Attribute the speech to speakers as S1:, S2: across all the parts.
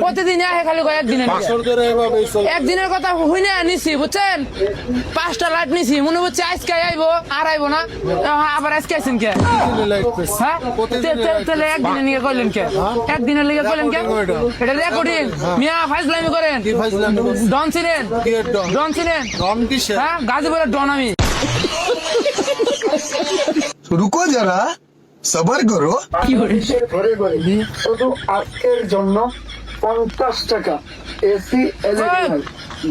S1: প্রতিদিন আহে খালি একদিনের কথা হইনে নিছি বুঝছেন 5টা লাইট নিছি মনে হচ্ছে আজকে আইবো আর আইবো না আবার আজকে আইছেন কে হ্যাঁ তাহলে একদিনে নিয়ে কইলেন কে একদিনের লিগে কইলেন কে এটা রেকর্ডিং মিয়া ফাইজলামি করেন ডন ছিলেন হ্যাঁ গাজীপুরের ডন আমি
S2: रुको जरा सबर करो
S3: ঘরে ঘরে শুধু আজকের জন্য 50 টাকা এসি এলইডি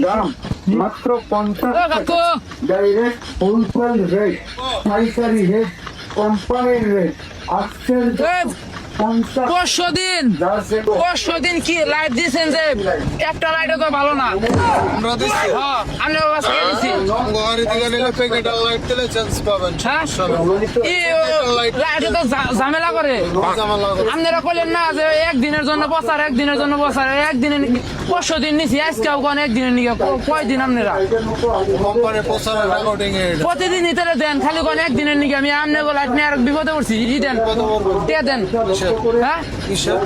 S3: দাম মাত্র 50 টাকা ডাইরেক্ট হোলসেল রেট পাইকারি রেট কোম্পানির রেট আজকের
S1: পরশু দিন কি লাইট দিয়েছেন যে একটা লাইটও তো ভালো না
S4: আমরা দিচ্ছি
S1: আমি দিচ্ছি
S4: গহরি দিকে নিলে প্যাকেটাল লাইট দিলে চান্স পাবেন
S1: লাইটে তো ঝামেলা করে আপনারা বললেন না যে একদিনের জন্য বসার একদিনে পরশু দিন নিছি আজকেও কোন একদিনের নিয়ে কয়দিন আপনারা
S4: কোম্পানি প্রচার রেকর্ডিং এ
S1: প্রতিদিনই তাহলে দেন খালি কোন একদিনের নিয়ে আমি আমনে লাইট নিয়ে আর বিপদে পড়ছি দেন টিয়া দেন হ্যাঁ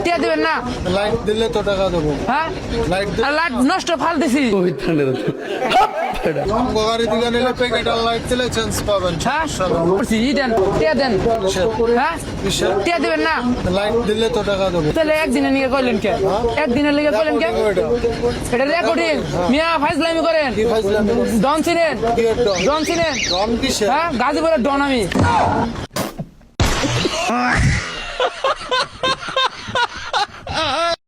S1: টিয়া দেবেন না
S4: লাইট দিলে তো টাকা দেবো
S1: হ্যাঁ লাইট নষ্ট ফাল দিছি
S4: গহরি দিকে নিলে প্যাকেটাল লাইট দিলে চান্স পাবেন
S1: হ্যাঁ দেন টিয়া দেন হ্যাঁ টিয়া দেবেন না
S4: লাইট দিলে তো টাকা দেবো
S1: তাহলে একদিনে নিয়ে কইলেন কে একদিনের লিগে কইলেন কে এটা রেকর্ডিং মিয়া ফাইজলামি করেন ডন ছিলেন
S4: ডন কিসের
S1: হ্যাঁ গাজীপুরের ডন আমি